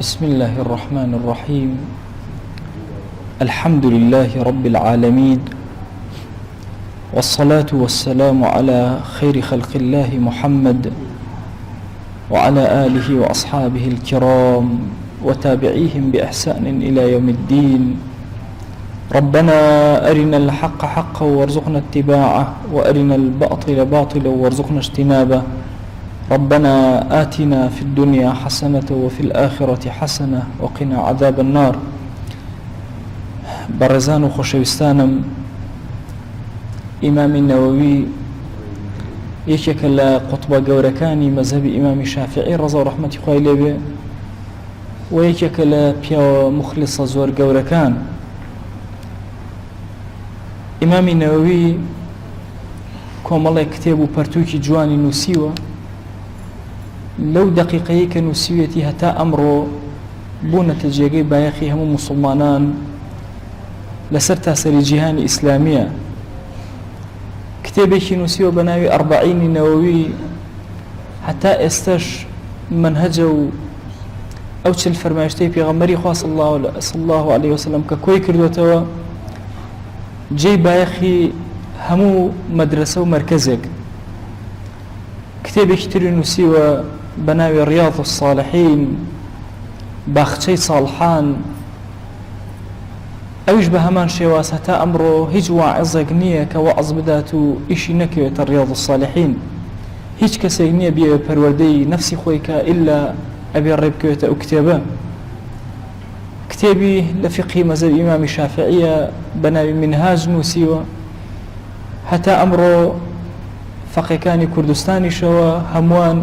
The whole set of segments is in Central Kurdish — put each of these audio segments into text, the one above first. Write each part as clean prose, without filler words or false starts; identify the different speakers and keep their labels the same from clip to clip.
Speaker 1: بسم الله الرحمن الرحيم. الحمد لله رب العالمين، والصلاة والسلام على خير خلق الله محمد وعلى آله وأصحابه الكرام وتابعيهم بإحسان إلى يوم الدين. ربنا أرنا الحق حقا وارزقنا اتباعه، وأرنا الباطل باطلا وارزقنا اجتنابه. ربنا آتنا في الدنيا حسنة وفي الآخرة حسنة وقنا عذاب النار. برزان وخشوستانم إمام النووي يشك لقطبة جوركاني مذهب إمام الشافعي رضا ورحمة الله عليه، ويشك لبيا مخلص زور جوركان. إمام النووي كوم الله كتابه برتوكي جواني نسيوه لو دقيقەیە کە نووسیوێتی هەتا ئەمڕۆ بوونەتە جێگەی بایەخی هەموو موسڵمانان لەسەر تاسەری جیهانی ئیسلامیە. کتێبێکی نووسیوە بە ناوی ئەربعینی نەوەوی، هەتا ئێستاش منهەجە و ئەو چل فەرمایشتەی پێغەمبەری خوا صلی الله عليه وسلم کە کۆی کردوێتەوە جێی بایەخی هەموو مەدرسە و مەرکەزێک. کتێبێکی تری نووسیوە بناوي رياض الصالحين، باخچەی ساڵحان. ئەویش بە هەمان شێواز هەتا ئەمڕۆ هیچ واعظێک نییە کە وەعظ بدات و ئیشی نەکەوێتە رياض الصالحين. هیچ کەسێک نییە بێ پەروەردەی نەفسی خۆی کە ئیلا ئەبێ ڕێبکەوێتە ئەو کتێبە. کتێبی لە فقهی مەذهب ئیمامی شافعیە بەناوی منهاج نووسیوە. هەتا ئەمڕۆ فەقێکانی کوردستانیشەوە هەمووان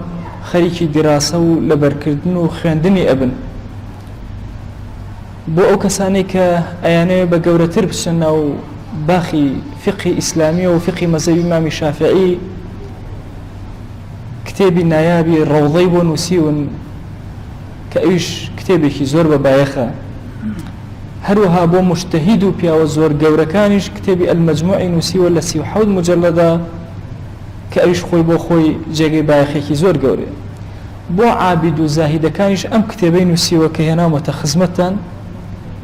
Speaker 1: خەریکی دراسە و لەبەرکردن و خوێندنی ئەبن. بۆ ئەو کەسانەی کە ئەیانەوێ بە گەورەتر بچنە و باخی فقهی ئیسلامی و فقهی مەذهب ئیمامی شافعی، کتێبی نایابی ڕەوضەی بۆ نووسیون کە ئەویش کتێبێکی زۆر بە بایەخە. هەروەها بۆ مجتەهید و پیاوە زۆر گەورەکانیش کتێبی ئەلمەجموعی نووسیوە لە 37 مجەلەدا کە ئەویش خۆی بۆ خۆی جێگەی بایەخێکی زۆر گەورەیە. بۆ عابید و زاهیدەکانیش ئەم کتێبەی نووسیوە کە هێناوەتە خزمەتتان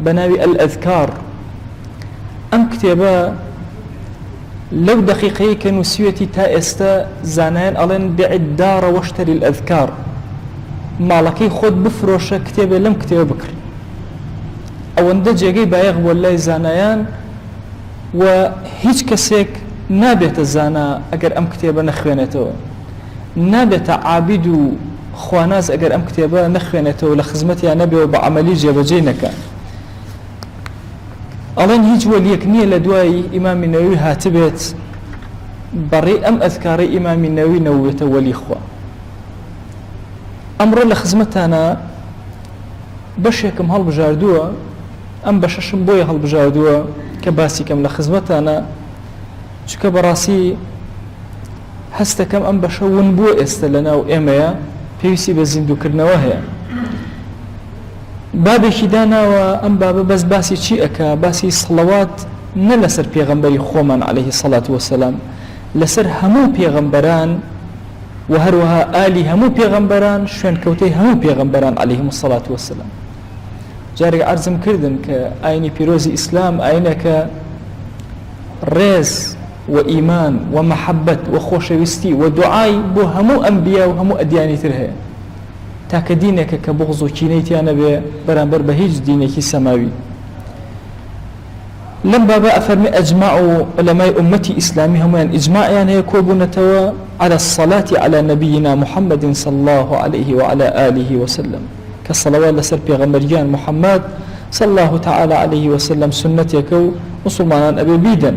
Speaker 1: بە ناوی ئەلئەذکار. ئەم کتێبە لەو دەقیقەیە کە نووسیوێتی تا ئێستا زانایان ئەڵێن بێعید دارە وەشتەری الئەذکار، ماڵەکەی خۆت بفرۆشە کتێبێ لەم کتێبە بکڕ. ئەوەندە جێگەی بایەخ بۆ لای زانایان و هیچ کەسێک نابێتە زانا ئەگەر ئەم کتێبە نەخوێنێتەوە، نابێتە عابید و خواناز ئەگەر ئەم کتێبە نەخوێنێتەوە لە خزمەتیان نەبێەوە بە عەمەلی جێبەجێ نەکە. ئەڵێن هیچ وەلیەک نییە لە دوای ئیمامی نەووی هاتبێت بەڕێی ئەم ئەذکارەی ئیمامی نەووی نەوێتە وەلی خوا. ئەمڕۆ لە خزمەتانە بەشێکم هەڵبژاردووە، ئەم بەشەشم بۆیە هەڵبژاردووە کە باسیکەم لە خزمەتانە، چکە بەڕاستی هەستەکەم ئەم بەشە ون بووە ئێستا لەناو ئێمەیە، پێویستی بە زیندووکردنەوە هەیە. بابێکی داناوە ئەم بابە بەس باسی چی ئەکا؟ باسی سڵەوات نە لەسەر پێغەمبەری خۆمان عەلەیهی سەڵات وەسەلام، لەسەر هەموو پێغەمبەران و هەروەها ئالی هەموو پێغەمبەران، شوێنکەوتەی هەموو پێغەمبەران عەلەیهیمو سەڵات وەسەلام. جارێک عەرزم کردن کە ئاینی پیرۆزی ئیسلام ئاینەکە ڕێز و ئیمان و مەحەبەت و خۆشەویستی و دوعای بۆ هەموو ئەنبیا و هەموو ئەدیانی تر هەیە، تاکە دینێکە کە بغض و کینەی تیانە بێ بەرامبەر بە هیچ دینێکی سەماوی. لەم بابە ئەفەرمێ ئەجماع و عولەمای ئومەتی ئیسلامی هەمویان ئیجماعیان هەیە کۆبوونەتەوە على الصلاة على نبينا محمد صلى الله عليه وعلى آله وسلم، كالصلوات لسر بيغمبريان محمد صلى الله تعالى عليه وسلم سنتك ومسلمان أبي بيدا.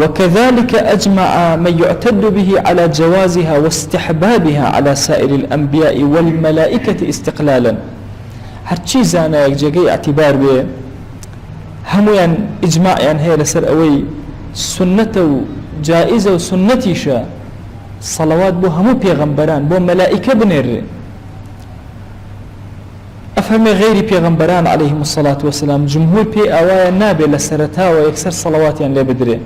Speaker 1: وكذلك أجمع من يعتد به على جوازها واستحبابها على سائر الأنبياء والملائكة استقلالا. هرچی زانایەک جێگەی اعتبار بێ هەمویان ئیجماعیان هەیە لەسەر ئەوەی سنەتە و جائزە و سنەتیشە سەڵەوات بۆ هەموو پێغەمبەران بۆ مەلائیکە بنێرێ. ئەفەرمێ غەیری پێغەمبەران عەلەیهیمو السەڵات وەسەلام جمهور پێی ئاوایە نابێت لە سەرەتاوە یەکسەر سەڵەواتیان لێ بدرێ.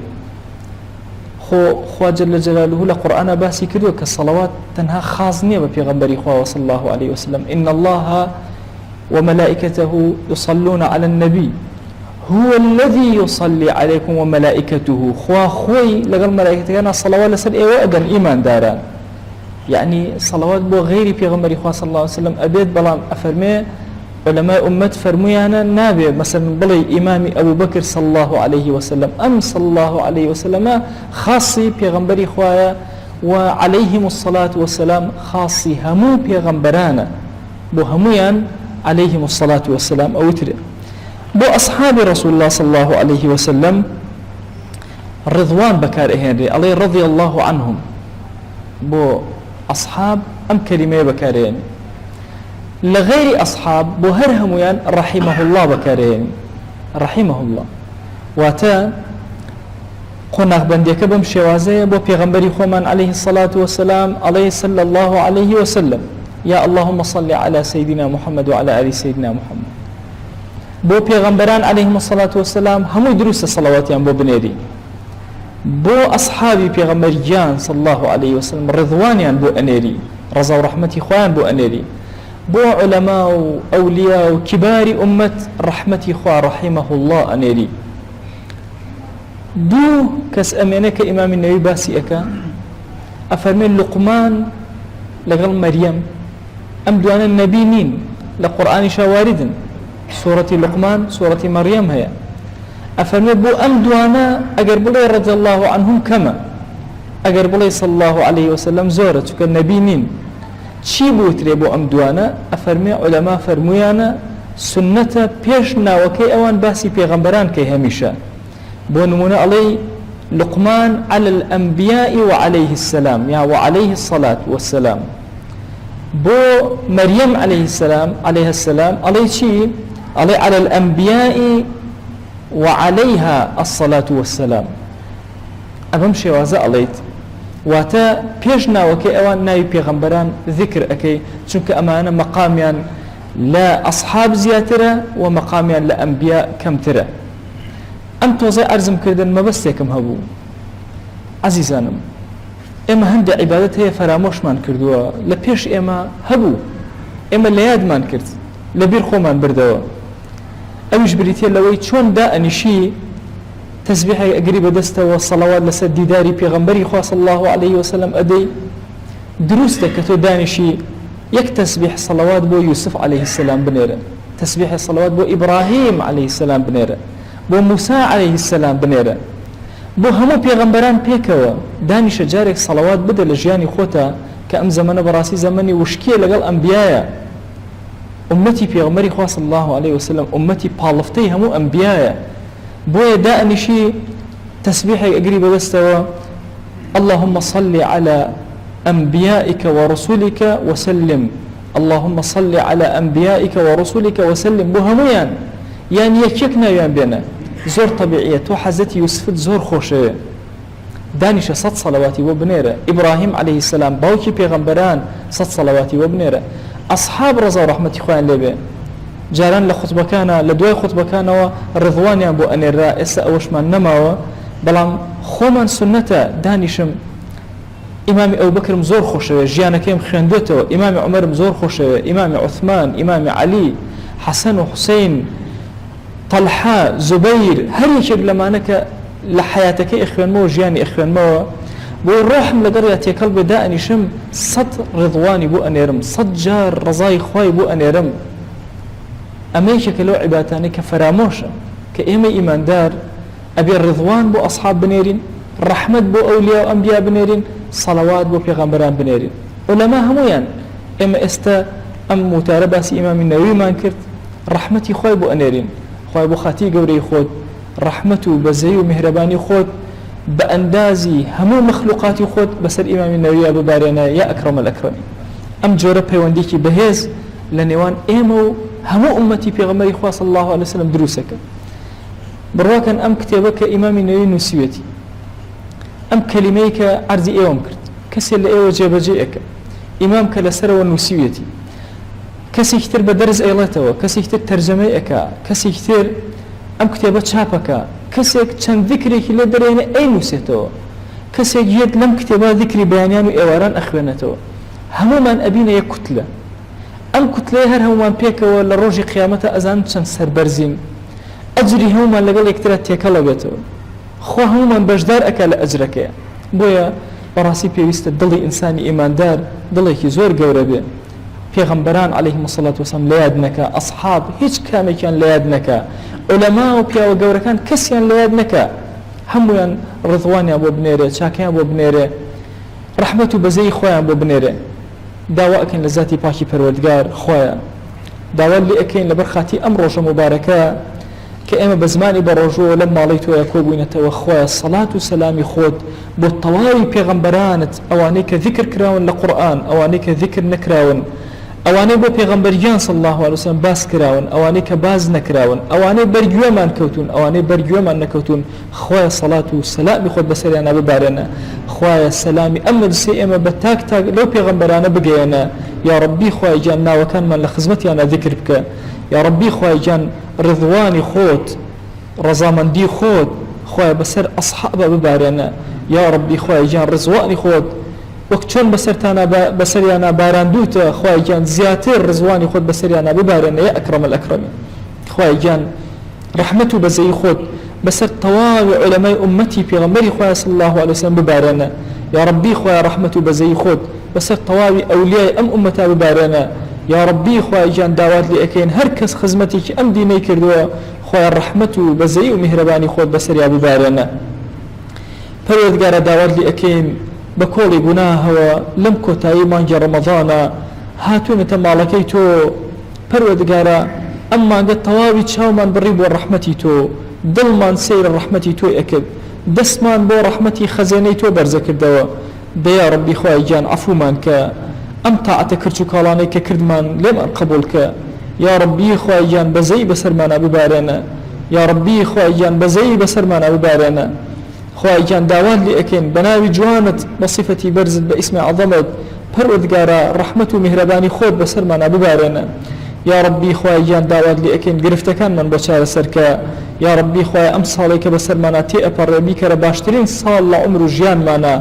Speaker 1: خوا جل جلاله لە قورئانە باسی کردووە کە سەڵەوات تەنها خاص نییە بە پێغەمبەری خوا صلی الله عليه وسلم. إن الله وملائكته يصلون على النبي هو الذي يصلي عليكم وملائكته خوا خوي لقل ملائكته أنا صلوات لسر إيوه أدن إيمان داران يعني صلوات بو غيري بيغمبري خواه صلى الله عليه وسلم أبيت بلان أفرمي علماء أمت فرميانا نابي مثلا بلي إمامي أبو بكر صلى الله عليه وسلم أم صلى الله عليه وسلم خاصي بيغمبري خواه وعليهم الصلاة والسلام خاصي همو بيغمبرانا بو هميان عليهم الصلاة والسلام أو ترى بو أصحاب رسول الله صلى الله عليه وسلم رضوان بكارهن عليه رضي الله عنهم بو أصحاب أم كلمة بكارهن لغير أصحاب بو هرهميان رحمه الله بكارهن رحمه الله واتا قناق بنديك بمشوازي بو پیغمبري خومن عليه الصلاة والسلام عليه صلى الله عليه وسلم يا اللهم صل على سيدنا محمد وعلى آل سيدنا محمد بو پیغمبران عليهم الصلاة والسلام همو دروس صلواتيان بو بنيري بو أصحابي پیغمبريان صلى الله عليه وسلم رضوانيان بو أنيري رضا ورحمتي خوان بو أنيري بو علماء وأولياء وكبار أمة رحمتي خوان رحمه الله أنيري دو كس أمينك إمام النبي باسي أكا أفرمين لقمان لقل مريم أم دوان النبي نين لقرآن شوارد سورة لقمان سورة مريم هي أفرمين بو أم دوانا أقر بلي رضي الله عنهم كما أقر بلي صلى الله عليه وسلم زورة كالنبي نين چی بو تريبو أم دوانا أفرمين علماء فرميانا سنة بيشنا وكي أوان باسي بيغمبران كي هميشا بونمونا علي لقمان على الأنبياء وعليه السلام يعني وعليه الصلاة والسلام بو مريم عليه السلام عليه شيء على الأنبياء وعليها الصلاة والسلام أبم شوازة عليت واتا بيجنا وكي أوان ناي بيغمبران ذكر أكي چونك أمانا مقاميان لا أصحاب زياترة ومقاميان لا أنبياء كم ترى أم توزي أرزم كردن ما بس يكم هبو عزيزانم إما هند عبادت هي فراموش من كردوا لبيش إما هبو إما لياد من كرد لبير خو من بردوا أوش بريتيا لوي چون دا أنشي تسبيحي أقريب دسته والصلوات لسد ديداري بيغمبري خواه صلى الله عليه وسلم أدي دروستك كتو دانشي يك تسبيح صلوات بو يوسف عليه السلام بنيرا تسبيح الصلوات بو إبراهيم عليه السلام بنيرا بو موسى عليه السلام بنيرا بو همو بيغمبران بيكوا دانش جارك صلوات بدا لجياني خوتا كأم زمن براسي زمني وشكي لقل أنبياء أمتي بيغمبري خواه صلى الله عليه وسلم أمتي بالفتي همو أنبياء بويا دائني شيء تسبيحي قريب بستوى اللهم صل على أنبيائك ورسولك وسلم اللهم صل على أنبيائك ورسولك وسلم بوهميان يعني يكيكنا يان بينا زور طبيعية وحزتي يوسف زور خوشة دانش صد صلواتي وبنيرة إبراهيم عليه السلام باوكي بيغمبران صد صلواتي وبنيرة أصحاب رضا ورحمة إخوان لبي جاران لخطبة كان لدواي خطبة كان رضوان ينبو أن الرئيس أوش من نماوا بلان خومن سنة دانشم إمام أبو بكر مزور خوشة جيانا كيم خندته إمام عمر مزور خوشة إمام عثمان إمام علي حسن وحسين طلحة زبير هل يشق لما أنك لحياتك إخوان مو جياني إخوان مو بروح من لقرية قلبي دانشم صد رضواني بو أن يرم صد جار رضاي خواي بو أن يرم أميشة كلو عباتاني كفراموشة كإيمي إيمان دار أبي الرضوان بو أصحاب بنيرين رحمة بو أولياء وأنبياء بنيرين صلوات بو پیغمبران بنيرين علماء همويان إما استا أم متارباسي إمام النووي ما انكرت رحمتي خواي بو أنيرين خواي بو خاتي قوري خود رحمته بزي ومهرباني خود بأندازي همو مخلوقاتي خود بسر إمام النووي أبو بارينا يا أكرم الأكرمين أم جورة بيوانديكي بهيز لنوان إيمو همو أمتي بيغمري خواه صلى الله عليه وسلم دروسك برواكن أم كتابك إمام النووي نسيوتي أم كلميك عرضي إيوم كرت كسي اللي إيوه جابجيئك إمامك لسر ونسيوتي كسي كتير بدرز أيلته كسي كتير ترجميئك كسي كتير أم كتابة شابك كسي كان ذكرك اللي درين أي نسيته كسي جيد لم كتابة ذكري بيانيان وإيواران أخوانته همو من أبينا يكتلة ئەم کوتلەی هەر هەمومان پێکەوە لە ڕۆژی قیامەتە ئەزان چەند سەربەرزین ئەجری هەمومان لەگەڵ یەکترا تێکەڵە بێتەوە خوا هەمومان بەشدار ئەکا لە ئەجرەکەیە بۆیە بەڕاستی پێویستە دڵی ئینسانی ئیماندار دڵێکی زۆر گەورە بێ پێغەمبەران عەلەیهیم السەڵات وەسەلام لە یاد نەکا ئەسحاب هیچ کامێکیان لە یاد نەکا عولەما و پیاوە گەورەکان کەسیان لە یاد نەکا هەمویان ڕضوانیان بۆ بنێرێ چاکیان بۆ بنێرێ ڕەحمەت و بەزەی خۆیان بۆ بنێرێ داوا ئەکەین لە زاتی پاکی پەروەردگار خۆیە داوا لێ ئەکەین لەبەر خاتی ئەم ڕۆژە مبارەکە کە ئێمە بە زمانی بەڕۆژەوە لەم ماڵی تۆیە کۆبووینەتەوە خۆیە سەڵات و سەلامی خۆت بۆ تەواوی پێغەمبەرانت ئەوانەی کە ذیکر کراون لە قورئان ئەوانەی کە ذیکر نەکراون ئەوانەی بۆ پێغەمبەریان صلی الله علیه وسلم باس کراون ئەوانەی کە باز نەکراون ئەوانەی بەرگوێمان کەوتون ئەوانەی بەرگوێمان نەکەوتون خۆیە سەڵات و سەلامی خۆت بەسەریانە ببارێنە خۆیە سەلامی ئەم مەجلسەی ئێمە بە تاک تاک لەو پێغەمبەرانە بگەیەنە یا ڕەبی خۆی جان ناوەکانمان لە خزمەتیانە ذیکر بکە یا ڕەبی خۆی جان ڕضوانی خۆت ڕەزامەندی خۆت خۆی بەسەر ئەصحابە ببارێنە یا ڕەبی خۆی جان ڕزوانی خۆت وەک چۆن بەسەریانە باراندوتە خۆی گیان زیاتر ڕزوانی خۆت بەسەریانە ببارێنە یا ئەکرەم الئەکرەمین خۆی گیان ڕەحمەت و بەزەی خۆت بەسەر تەواوی عولەمای ئومەتی پێغەمبەری خۆی صلی الله علیه وسلم ببارێنە یا ڕەبی خۆی ڕەحمەت و بەزەی خۆت بەسەر تەواوی ئەولیای ئەم ئومەتا ببارێنە یا ڕەبی خۆی گیان داوات لێ ئەکەین هەر کەس خزمەتێکی ئەم دینەی کردووە خۆی ڕەحمەت و بەزەی و میهرەبانی خۆت بەسەریا ببارێنە پەروەردگارە داوات لێ ئەکەین بە کۆڵی گوناهەوە لەم کۆتایی مانگی ڕەمەضانە هاتوونەتە ماڵەکەی تۆ پەروەردگارە ئەم مانگە تەواوی چاومان بڕی بۆ ڕەحمەتی تۆ دڵمان سەیرە ڕەحمەتی تۆی ئەکرد دەستمان بۆ ڕەحمەتی خەزێنەی تۆ بەرزە کردەوە دەیا ڕەبی خۆی گیان عەفومان کە ئەم تاعەتە کرچ و کاڵانەی کە کردمان لێمان قبول کە یا ڕەبی خۆی گیان بەزەی بەسەرمانە ببارێنە یا ڕەبی خۆی گیان بەزەی بەسەرمانە ببارێنە خۆی گیان داوات لێ ئەکەین بە ناوی جوانت بە صیفەتی بەرزت بە ئیسمی عەظەمت پەروەردگارە ڕەحمەت و میهرەبانی خۆت بەسەرمانە ببارێنە یا ڕەبی خۆی گیان داوات لێ ئەکەین گرفتەکانمان بۆ چارەسەرکە یا ڕەبی خۆی ئەم ساڵێک کە بەسەرمانە تێئەپەڕێ بیکەرە باشترین ساڵ لە عومر و ژیانمانە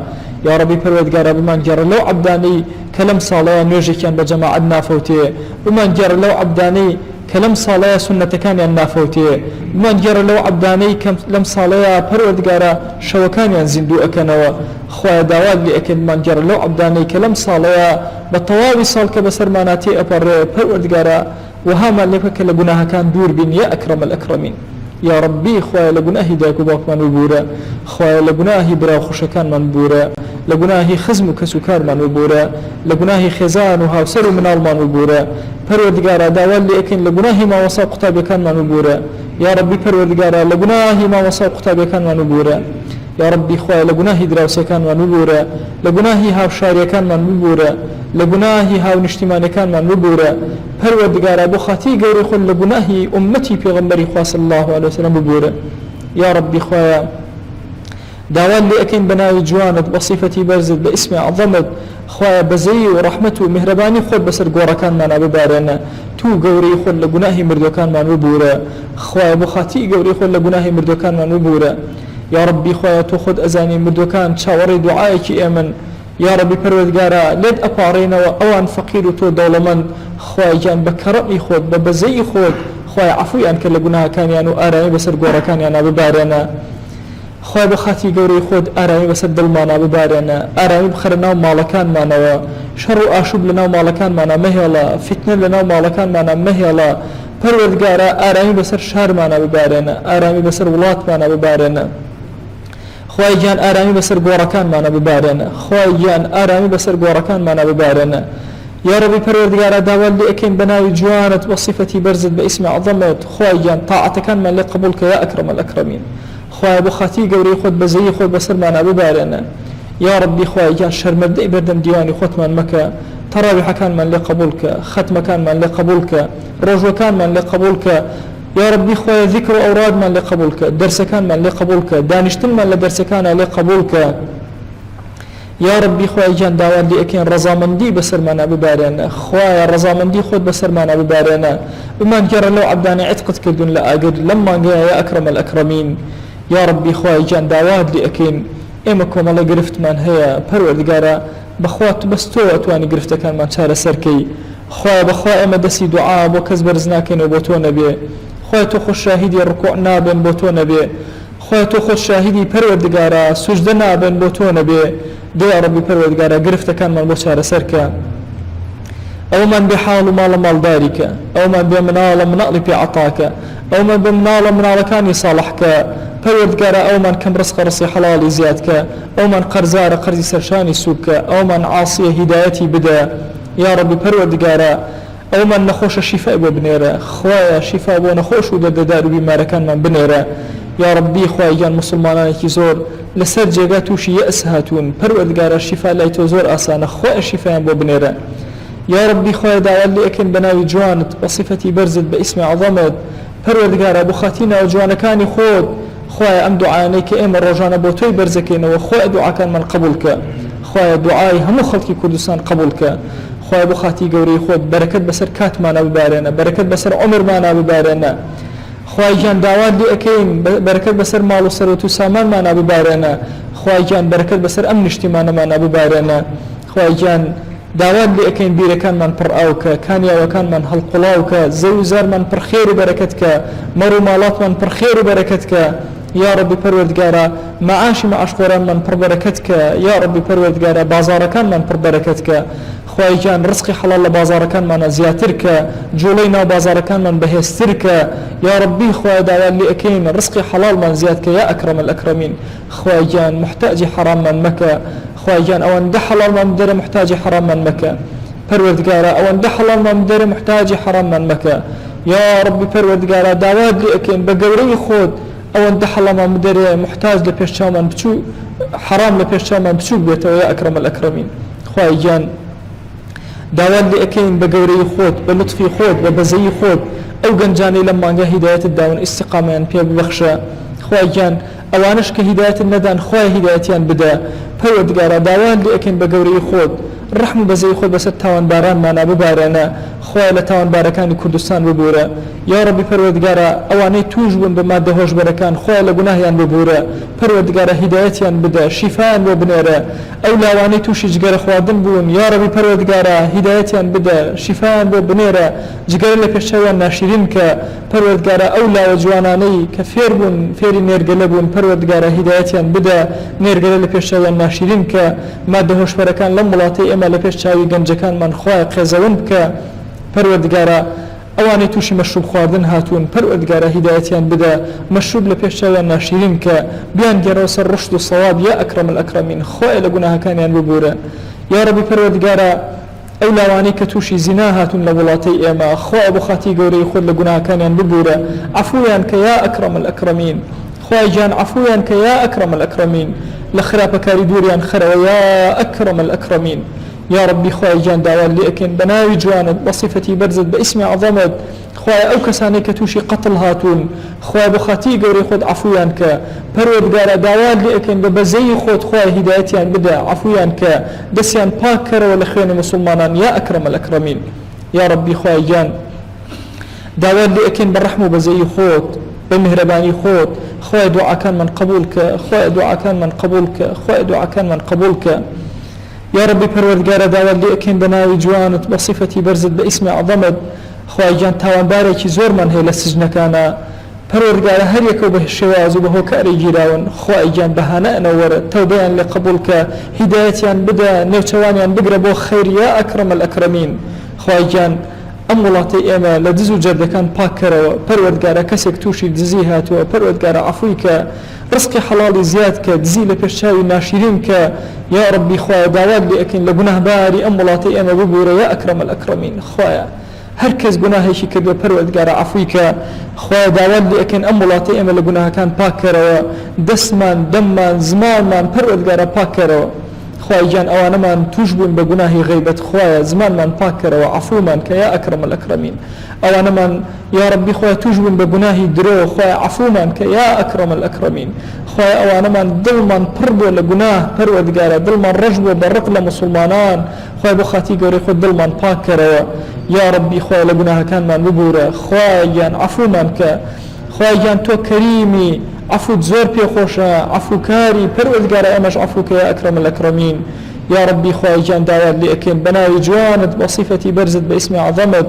Speaker 1: یا ڕەبی پەروەردگارە بمانگێڕە لەو عەبدانەی کە لەم ساڵەیە نوێژێکیان بە جەماعەت نافەوتێ بمانگێڕە لەو عەبدانەی کە لەم ساڵەیە سونەتەکانیان نافەوتێ بمانگێڕە لەو عەبدانەی کە لەم ساڵەیە پەروەردگارە شەوەکانیان زیندوو ئەکەنەوە خۆی داوات لێ ئەکەین بمانگێڕە لەو عەبدانەی کە لەم ساڵەیە بە تەواوی ساڵ کە بەسەرمانە تێئەپەڕێ پەروەردگارە وهامان لێ بکە لە گوناهەکان دوور بین یا ئەکرەم الئەکرەمین یا ڕەبی خۆی لە گوناهی دایک و باوکمان ببورە خۆی لە گوناهی برا خوشەکانمان ببورە لە گوناهی خزم و کەس و کارمان ببورە لە گوناهی خێزان و هاوسەر و مناڵمان ببورە پەروەردگارە داوات لێ ئەکەین لە گوناهی ماوەسا و قوتابیەکانمان ببورە یا ڕەبی پەروەردگارە لە گوناهی ماوەسا و قوتابیەکانمان ببورە یا ڕەبی خۆی لە گوناهی دراوسەکانمان ببورە لە گوناهی هاوشاریەکانمان ببورە لە گوناهی هاونیشتیمانەکانمان ببورە پەروەردگارە بۆ خاتی گەورەی خۆت لە گوناهی ئومەتی پێغەمبەری خوا صلی الله علیه وسلم ببورە یا ڕەبی خۆیە داوات لێ ئەکەین بە ناوی جوانت بە صیفەتی بەرزت بە ئیسمی عەظەمت خۆیە بەزەی و ڕەحمەت و میهرەبانی خۆت بەسەر گۆڕەکانمانە ببارێنە تو گەورەی خۆت لە گوناهی مردوەکانمان ببورە خۆیە بۆ خاتی گەورەی خۆت لە گوناهی مردوەکانمان ببورە یا ڕەبی خۆیە تۆ خۆت ئەزانی مردوەکان چاوەڕێی دوعایەکی ئێمن یا ڕەبی پەروەردگارە لێت ئەپاڕێنەوە ئەوان فەقیر و تۆ دەوڵەمەند خۆی گیان بە کەڕەمی خۆت بە بەزەی خۆت خۆی عەفویان کرد لە گوناهەکانیان و ئارامی بەسەر گۆڕەکانیانە ببارێنە خۆی بە خاتی گەورەی خۆت ئارامی بەسەر دڵمانە ببارێنە ئارامی بخەرە ناو ماڵەکانمانەوە شەڕ و ئاشوب لە ناو ماڵەکانمانە مەهێڵە فتنە لە ناو ماڵەکانمانە مەهێڵە پەروەردگارە ئارامی بەسەر شارمانە ببارێنە ئارامی بەسەر وڵاتمانە ببارێنە خۆی گیان ئارامی بەسەر گۆڕەکانمانە ببارێنە خۆی گیان ئارامی بەسەر گۆڕەکانمانە ببارێنە یا ڕەبی پەروەردگارە داوات لێ ئەکەین بە ناوی جوانت بە صیفەتی بەرزت بە ئیسمی عەظەمت خۆی گیان تاعەتەکانمان لێ قبول کە یا ئەکرەم الئەکرەمین خۆی بۆ خاتی گەورەی خۆت بەزەی خۆت بەسەرمانە ببارێنە یا ڕەبی خۆی گیان شەرمەردەی بەردەم دیوانی خۆتمان مەکە تەراویحەکانمان لێ قبول کە ختمەکانمان لێ قبول کە ڕۆژوەکانمان لێ قبول کە یا ڕەبی خۆی ذیکر و ئەورادمان لێ قبول کە دەرسەکانمان لێ قبول کە دانیشتنمان لە دەرسەکانە لێ قبول کە یا ڕەبی خۆی گیان داوات لێ ئەکەین ڕەزامەندی بەسەرمانە ببارێنە خۆیە ڕەزامەندی خۆت بەسەرمانە ببارێنە بمانگێڕە لەو عەبدانەی عتقت کردوون لە ئاگر لەم مانگەیە یا ئەکرەم الئەکرەمین یا ڕەبی خۆی گیان داوات لێ ئەکەین ئێمە کۆمەڵە گرفتمان هەیە پەروەردگارە بەخوا بەس تۆ ئەتوانی گرفتەکانمان چارەسەرکەی خوای بخوا ئێمە دەستی دوعا بۆ کەس بەرز ناکەینەوە بۆ تۆ نەبێ خوای تۆ خۆش شاهیدی ڕکوع نابن بۆ تۆ نەبێ خوای تۆ خۆش شاهیدی پەروەردگارە سوجدە نابن بۆ تۆ نەبێ دێ یا ڕەبی پەروەردگارە گرفتەکانمان بۆ چارەسەرکە ئەومان بێ حاڵ و ماڵە ماڵداریکە ئەومان بێ مناڵە مناڵی پێعەتاکە ئەومان بێ مناڵە مناڵەکانی ساڵحکە پەروەردگارە ئەومان کەم ڕزق ڕزقی حەڵاڵی زیادکە ئەومان قەرزارە قەرزی سەرشانی سووبکە ئەومان عاسیە هیدایەتی بدە یا ڕەبی پەروەردگارە ئەومان نەخۆشە شیفای بۆ بنێرە خوایە شیفا بۆ نەخۆش و دەردەدار و بیمارەکانمان بنێرە یا ڕەبی خوای گیان مسلمانانێکی زۆر لەسەر جێگا تووشی یەئس هاتوون پەروەردگارە شیفا لای تۆ زۆر ئاسانە خوایە شیفایان بۆ بنێرە یا ربی خوای داوات لێ ئەکەین بە ناوی جوانت بە صفەتی بەرزت بە ئیسمی عەظەمت پەروەردگارە بۆ خاتی ناو جوانەکانی خۆت خوای ئەم دوعانەی کە ئێمە ڕۆژانە بۆ تۆی بەرزەکەینەوە خوای دوعاکانمان قبولکە خوای دوعای هەموو خەڵکی کوردستان قبولکە خوای بۆ خاتی گەورەی خۆت بەرەکەت بەسەر کاتمانە ببارێنە بەرەکەت بەسەر عومرمانە ببارێنە خوای گیان داوات لێ ئەکەین بەرەکەت بەسەر ماڵ و سەرۆت و سامانمانە ببارێنە خوای گیان بەرەکەت بەسەر ئەم نیشتیمانەمانە ببارێنە خوای گیان داوات لێ ئەکەین بیرەکانمان پڕ ئاوکە کانیاوەکانمان هەڵقوڵاوکە زەوی زارمان پڕ خێر و بەرەکەتکە مەڕ و ماڵاتمان پڕ خێر و بەرەکەتکە یا ربی پەروەردگارە معاشی معاشخۆرانمان پڕ بەرەکەتکە یا ربی پەروەردگارە بازارەکانمان پڕ بەرەکەتکە خوای گیان ڕزقی حەڵاڵ لە بازارەکانمانە زیاترکە جوڵەی ناو بازارەکانمان بەهێزترکە یا ربی خوای داوات لێ ئەکەین ڕزقی حەڵاڵمان زیادکە یا ئەکرەم الئەکرەمین خوای گیان محتاجی حراممان مەکە خوای گیان ئەوەندە حەڵاڵمان بدەرە محتاجی حراممان مەکە پەروەردگارە ئەوەندە حەڵاڵمان بدەرە محتاجی حراممان مەکە یا ربی پەروەردگارە داوات لێ ئەکەین بە گەورەی خۆت ئەوەندە حەڵاڵمان بدەرێ محتاج لە پێشچاومان بچوو حرام لە پێشچاومان بچوو بێتەوە یا ئەکرەم الئەکرەمین خوای گیان داوات لێ ئەکەین بە گەورەی خۆت بە لطفی خۆت بە بەزەیی خۆت ئەو گەنجانەی لەم مانگە هیدایەتت داون ئیستیقامەیان پێ ببەخشە خوای گیان ئەوانش کە هیدایەتت نەدان خوای هیدایەتیان بدە پەروەردگارە داوات لێ ئەکەین بە گەورەی خۆت ڕحم و بەزەی خۆت بەسەر تاوانبارانمانە ببارێنە خوای لە تاوانبارەکانی کوردستان ببورە یا ربی پەروەردگارە ئەوانەی توش بوون بە مادە هۆشبەرەکان خوای لە گوناهیان ببورە پەروەردگارە هیدایەتیان بدە شیفایان بۆ بنێرە ئەو لاوانەی تووشی جگەرە خواردن بوون یا ربی پەروەردگارە هیدایەتیان بدە شیفایان بۆ بنێرە جگەرە لە پێشچاویان ناشرین کە پەروەردگارە ئەو لاوە جوانانەی کە فێر بوون فێری نێرگەلە بوون پەروەردگارە هیدایەتیان بدە نێرگەلە لە پێشچاویان ناشرین کە مادە هۆشبەرەکان لەم وڵاتی ئێمە لە پێشچاوی گەنجەکانمان خوای قێزەون بکە پەروەردگارە ئەوانەی تووشی مەشروب خواردن هاتوون پەروەردگارە هیدایەتیان بدە مەشروب لە پێشچاویان ناشرین کە بیان گێڕەوە سەر ڕشت و سەواب یا ئەکرەم الئەکرەمین خوای لە گوناهەکانیان ببورە یا رەبی پەروەردگارە ئەو لاوانەی کە تووشی زینا هاتوون لە وڵاتەی ئێمە خوای بۆ خاتی گەورەی خۆت لە گوناهەکانیان ببورە عەفویان کە یا ئەکرەم الئەکرەمین خوای گیان عەفویان کە یا ئەکرەم الئەکرەمین لە خراپەکاری دووریان خەرەوە یا ئەکرەم الئەکرەمین یا ربی خوای گیان داوات لێ ئەکەین بە ناوی جوانت بە صفەتی بەرزت بە ئیسمی عەظەمت خوای ئەو کەسانەی کە تووشی قەتڵ هاتوون خوای بە خاتی گەورەی خۆت عەفویان کە پەروەردگارە داوات لێ ئەکەین بە بەزەی خۆت خوای هیدایەتیان بدە عەفویان کە دەستیان پاک کەرەوە لە خوێنی مسلمانان یا ئەکرەم الئەکرەمین یا ربی خوای گیان داوات لێ ئەکەین بە ڕەحم و بەزەی خۆت بە میهرەبانی خۆت خوای دوعاکانمان قبول کە خوای دوعاکانمان قبول کە خوای دوعاکانمان قبول کە یا ربی پەروەردگارە داوات لێ ئەکەین بە ناوی جوانت بە صفەتی بەرزت بە ئیسمی عەظەمت خوای گیان تاوانبارێکی زۆرمان هەیە لە سجنەکانە پەروەردگارە هەر یەکەو بە شێواز و بە هۆکاری گیراون خوای گیان بەهانە ئەنەوەرە تەوبەیان لێ قبول کە هیدایەتیان بدە نێوچەوانیان بگرە بۆ خەیر یا ئەکرەم الئەکرەمین خوای گیان ئەم وڵاتی ئێمە لە دز و جەردەکان پاککەرەوە پەروەردگارە کەسێک تووشی دزی هاتووە پەروەردگارە عەفوی کە ڕزقی حەڵاڵی زیاد کە دزی لە پێشچاوی ناشرین کە یا ربی خوای داوات لێ ئەکەین لە گوناهباری ئەم وڵاتی ئێمە ببورە یا ئەکرەم الئەکرەمین خوایە هەر کەس گوناهێکی کردووە پەروەردگارە عەفوی کە خوای داوات لێ ئەکەین ئەم وڵاتی ئێمە لە گوناهەکان پاککەرەوە دەستمان دەممان زمانمان پەروەردگارە پاککەرەوە خوای گیان ئەوانەمان توش بوون بە گوناهی غیبەت خوایە زمانمان پاککەرەوە عەفومان کە یا ئەکرەم الئەکرەمین ئەوانەمان یا ربی خوای توش بوون بە گوناهی درۆ خوای عەفومان کە یا ئەکرەم الئەکرەمین خوای ئەوانەمان دڵمان پڕ بووە لە گوناه پەروەردگارە دڵمان ڕەش بووە بە ڕق لە مسلمانان خوای بۆ خاتی گەورەی خۆت دڵمان پاککەرەوە یا ربی خوای لە گوناهەکانمان ببورە خوای گیان عەفومان کە خوای گیان تۆ کەریمی عەفوت زۆر پێخۆشە عەفوکاری پەروەردگارە ئێمەش عەفوکە یا ئەکرەم الئەکرەمین يا ربي خواهي جان داوات لأكين بناوي جوانت بصفتي برزت باسم عظمت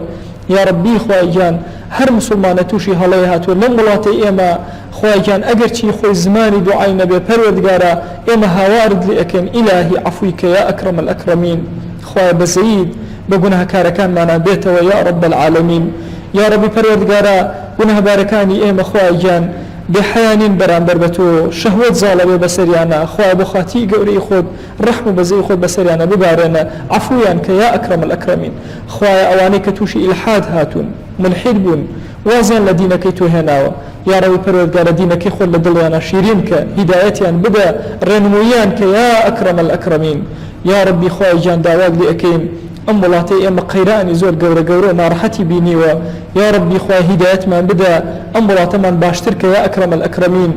Speaker 1: يا ربي خواهي جان هر مسلمانة توشي هلايهات ولم ولاتي إما خواهي جان أجر شي خوي زماني دعاي نبي پروردگارا إما هوارد لأكين إلهي عفوك يا أكرم الأكرمين خواهي بزيد بقنها كاركان معنا بيته ويا رب العالمين يا ربي پروردگارا قنها باركاني إما خواهي جان بحيان برانبر بتو شهوت ظالمه بسريانا خواه بخاتي قوري خود رحم بزي خود بسريانا ببارنا عفويا يا أكرم الأكرمين خواه أواني كتوشي إلحاد هاتون ملحد بون وازن لدينك توهناوا يا ربي پروردگار دينك خود لدلوانا شيرينك هدايتيان بدا رنمويانك يا أكرم الأكرمين يا ربي خواه جان داواد لأكين أمولاتي أما قيراني زور قورة نارحتي بيني يا ربي خواه هدايت من بدا أمولات من باشترك يا أكرم الأكرمين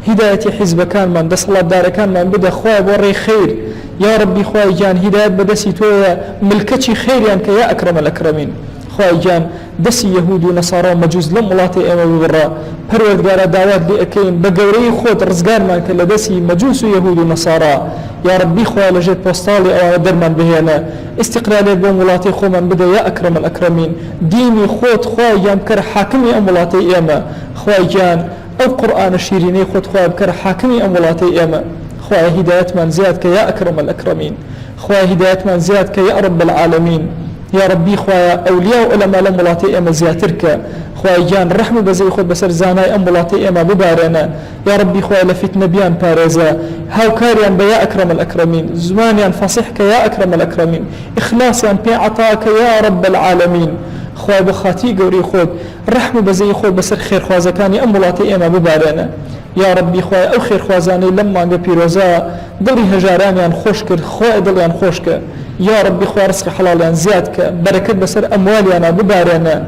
Speaker 1: هدايتي حزب كان من دصلات دار كان من بدا خواه بوري خير يا ربي خواه جان هدايت بدسي تويا ملكتي خير يانك يا أكرم الأكرمين خواه جان دسي يهود ونصارى مجوز لمولاتي أما ببرا پروردگار دعوات لأكين بقوري خود رزقان مانك لدسي مجوس يهود ونصارى يا ربي خواه لجيت بوستالي أو درمان بهنا استقلالي بمولاتي خو من بدا يا أكرم الأكرمين ديني خود خواه جان بكر حاكمي أمولاتي إيما خواه جان أو قرآن الشيريني خود خواه بكر حاكمي أمولاتي إيما خواه هدايت من زيادك يا أكرم الأكرمين خواه هدايت من زيادك يا رب العالمين يا ربي خواه أولياء وعلماء لمولاتي إيما زياترك خواه جان رحم بزي خود بسر زاناي أمولاتي إيما ببارنا يا ربي خواه لفتن بيان بارزا هاوكاريان بيا أكرم الأكرمين زمانيان فصيحك يا أكرم الأكرمين إخلاصيان بي عطاك يا رب العالمين خواه بخاتي قوري خود رحم بزي خود بسر خير خوازكاني أمولاتي إيما ببارنا يا ربي خواه أو خير خوازاني لما بيروزا دلي هجارانيان خوشكر خواه دليان خوشكر يا ربي خواه رزق حلاليان زيادك بركت بسر أمواليانا ببارنا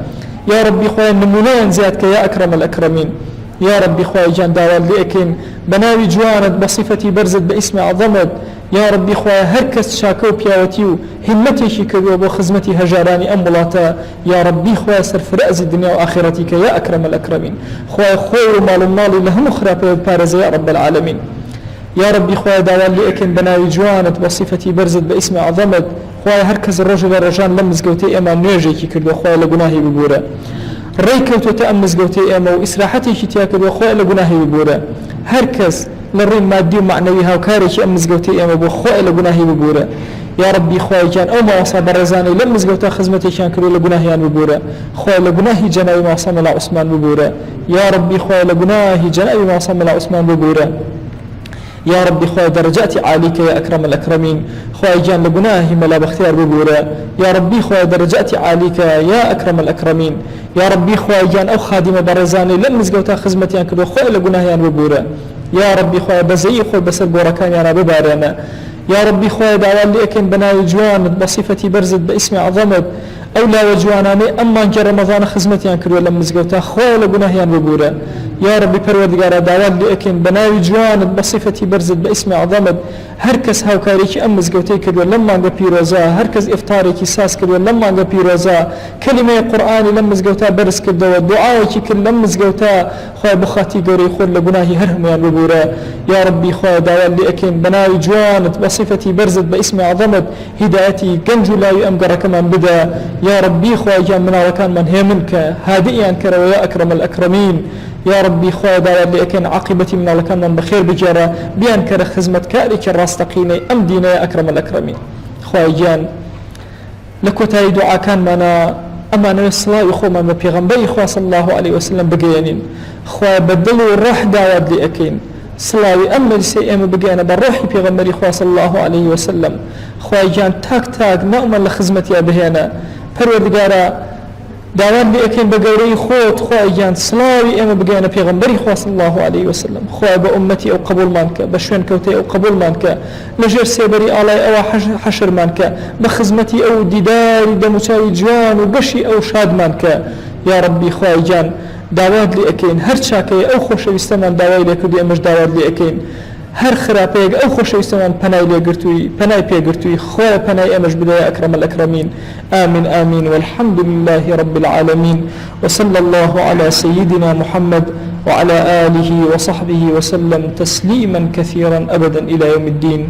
Speaker 1: يا ربي خواه نمونيان زيادك يا أكرم الأكرمين يا ربي خواه جان داوال لأكين بناوي جوانت بصفتي برزت باسم عظمت يا ربي خواه هركس شاكو بياوتيو همتي كذو بو خزمتي هجاراني أمولاتا يا ربي خواه سرف رأز الدنيا وآخرتك يا أكرم الأكرمين خواه خواه مال المالي لهم خرابه بارز يا رب العالمين يا ربي خواه داوال لأكين بناوي جوانت بصفتي برزت باسم عظمت خواه هركز الرجل الرجان لمز قوتي اما نيجي كردو خواه لقناهي ببورا ريكوتو تأمز قوتي اما وإسراحتي كتيا كردو خواه لقناهي ببورا هركز للرين مادي ومعنويها وكاريكي أمز قوتي اما بخواه لقناهي ببورا يا ربي خواه جان أو ما وصى برزاني لمز قوتا خزمتي كان كردو لقناهي ببورا خواه لقناهي جناوي ما وصى ملا عثمان ببورا يا ربي خواه لقناهي جناوي ما وصى ملا عثمان ببورا يا ربي خواه درجاتي عاليك يا أكرم الأكرمين خواه جان لقناهي ملا باختيار ببورا يا ربي خواه درجاتي عاليك يا أكرم الأكرمين يا ربي خواه جان أو خادم برزاني لم نزقوتا خزمتيان كدو خواه لقناهي ببورا يا ربي خواه بزي خواه بسر بوركان يانا ببارنا يا ربي خواه دعوان لأكن بناي جوان بصفتي برزت باسم عظمت أولا وجواناني أما انك رمضان خزمتيان كدو لم نزقوتا خواه لقناهي ببورا يا ربي پروردگار دعوان لأكن بناي جوان بصفتي برزت باسم عظمت هركس هاوكاريكي أمز قوتي كدو لما انقى بيروزا هركس إفتاريكي ساس كدو لما انقى بيروزا كلمة قرآن لمز قوتا برز كدو دعاوكي كل لمز قوتا خواه بخاتي قوري خود لقناهي هرهم يان ببورا يا ربي خواه دعوان لأكن بناي جوان بصفتي برزت باسم عظمت هدايتي قنجو لا يأمقر كمان بدا يا ربي خواه جان منا وكان من هيمنك هادئيان كرو يا أكرم الأكرمين يا ربي خواه دعوان لأكن عاقبتي منا لكان من بخير بجارة بيان كر خزمت كاريك الراستقيني أم دينا يا أكرم الأكرمين خواه جان لكوتاي دعا كان منا أما الصلاة يخو ما بيغنبري خواه صلى الله عليه وسلم بقيانين خواه بدلوا الروح دعوان لأكين صلاة أمل سيئة بقيانا بالروح بيغنبري خواه صلى الله عليه وسلم خواه جان تاك نأمن لخزمتي بهنا پروردگارا داوان بأكين بقوري خوت خواه جان صلاوي اما بقينا پیغمبري خواه صلى الله عليه وسلم خواه بأمتي او قبول مانك بشوين كوتي او قبول مانك لجر سيبري آلاي او حشر مانك بخزمتي او ديداري دموتاي جوان وبشي او شاد مانك يا ربي خواه جان داوان لأكين هر شاكي او خوش بستمان داوان لأكودي امش داوان لأكين هر خراپێک ئەو خۆشەویستەمان پەنای لێگرتووی پەنای پێگرتووی خۆی پەنای ئێمەش بدەیە ئەکرەم الأكرمين آمين آمين والحمد لله رب العالمين وصلى الله على سيدنا محمد وعلى آله وصحبه وسلم تسليما كثيرا أبدا إلى يوم الدين